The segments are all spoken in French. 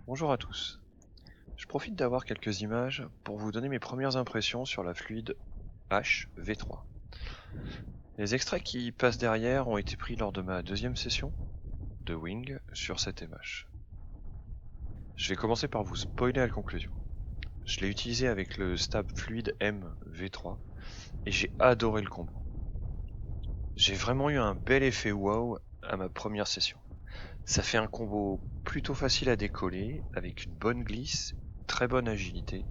Bonjour à tous. Je profite d'avoir quelques images pour vous donner mes premières impressions sur la fluide H V3. Les extraits qui passent derrière ont été pris lors de ma deuxième session de Wing sur cette MH. Je vais commencer par vous spoiler la conclusion. Je l'ai utilisé avec le stab fluide M V3 et j'ai adoré le combo. J'ai vraiment eu un bel effet wow à ma première session. Ça fait un combo plutôt facile à décoller avec une bonne glisse, très bonne agilité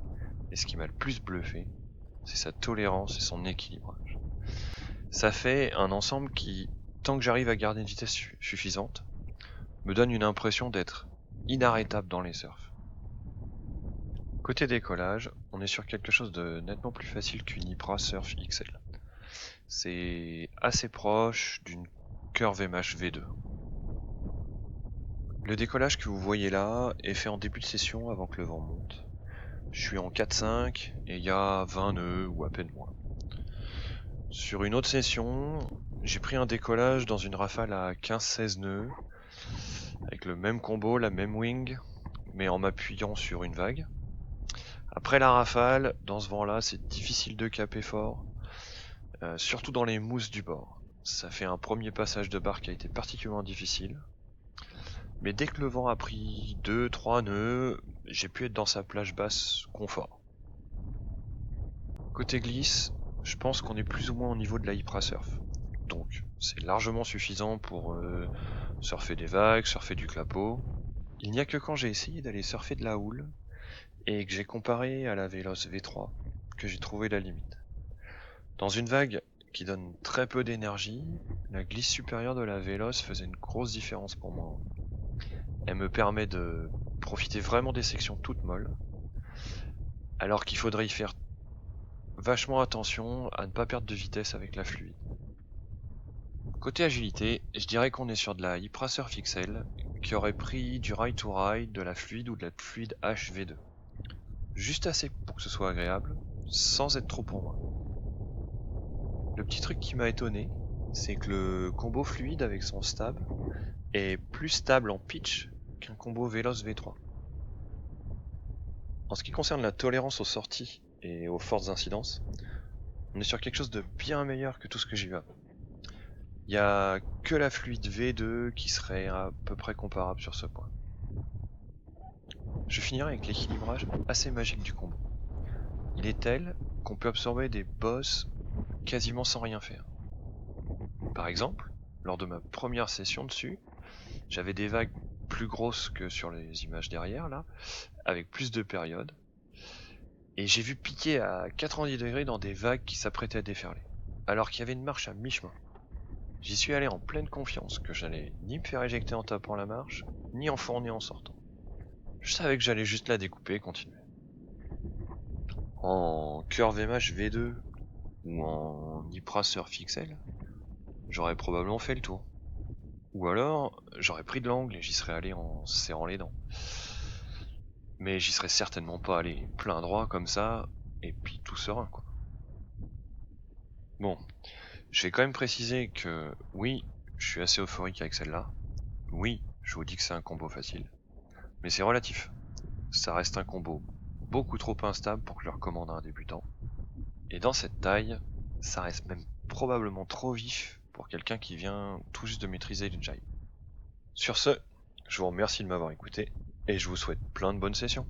et ce qui m'a le plus bluffé, c'est sa tolérance et son équilibrage. Ça fait un ensemble qui, tant que j'arrive à garder une vitesse suffisante, me donne une impression d'être inarrêtable dans les surfs. Côté décollage, on est sur quelque chose de nettement plus facile qu'une Ypra Surf XL. C'est assez proche d'une Curve MH V2. Le décollage que vous voyez là est fait en début de session avant que le vent monte. Je suis en 4-5 et il y a 20 nœuds ou à peine moins. Sur une autre session, j'ai pris un décollage dans une rafale à 15-16 nœuds, avec le même combo, la même wing, mais en m'appuyant sur une vague. Après la rafale, dans ce vent-là, c'est difficile de caper fort, surtout dans les mousses du bord. Ça fait un premier passage de barre qui a été particulièrement difficile. Mais dès que le vent a pris 2-3 nœuds, j'ai pu être dans sa plage basse confort. Côté glisse, je pense qu'on est plus ou moins au niveau de la Ypra Surf. Donc c'est largement suffisant pour surfer des vagues, surfer du clapot. Il n'y a que quand j'ai essayé d'aller surfer de la houle et que j'ai comparé à la Veloce V3 que j'ai trouvé la limite. Dans une vague qui donne très peu d'énergie, la glisse supérieure de la Veloce faisait une grosse différence pour moi. Elle me permet de profiter vraiment des sections toutes molles, alors qu'il faudrait y faire vachement attention à ne pas perdre de vitesse avec la fluide. Côté agilité, je dirais qu'on est sur de la Ypra Surf XL qui aurait pris du ride to ride, de la fluide ou de la fluide HV2. Juste assez pour que ce soit agréable, sans être trop pour moi. Le petit truc qui m'a étonné, c'est que le combo fluide avec son stab est plus stable en pitch qu'un combo Veloce V3. En ce qui concerne la tolérance aux sorties et aux fortes incidences, on est sur quelque chose de bien meilleur que tout ce que j'ai vu avant. Il n'y a que la fluide V2 qui serait à peu près comparable sur ce point. Je finirai avec l'équilibrage assez magique du combo. Il est tel qu'on peut absorber des boss quasiment sans rien faire. Par exemple, lors de ma première session dessus, j'avais des vagues plus grosses que sur les images derrière là, avec plus de périodes, et j'ai vu piquer à 90 degrés dans des vagues qui s'apprêtaient à déferler, alors qu'il y avait une marche à mi-chemin. J'y suis allé en pleine confiance que j'allais ni me faire éjecter en tapant la marche, ni en fourner en sortant. Je savais que j'allais juste la découper et continuer. En Curve MH V2 ou en Ypra Surf XL, j'aurais probablement fait le tour. Ou alors, j'aurais pris de l'angle et j'y serais allé en serrant les dents. Mais j'y serais certainement pas allé plein droit comme ça, et puis tout serein, quoi. Bon, je vais quand même préciser que oui, je suis assez euphorique avec celle-là. Oui, je vous dis que c'est un combo facile. Mais c'est relatif. Ça reste un combo beaucoup trop instable pour que je le recommande à un débutant. Et dans cette taille, ça reste même probablement trop vif pour quelqu'un qui vient tout juste de maîtriser le jive. Sur ce, je vous remercie de m'avoir écouté, et je vous souhaite plein de bonnes sessions.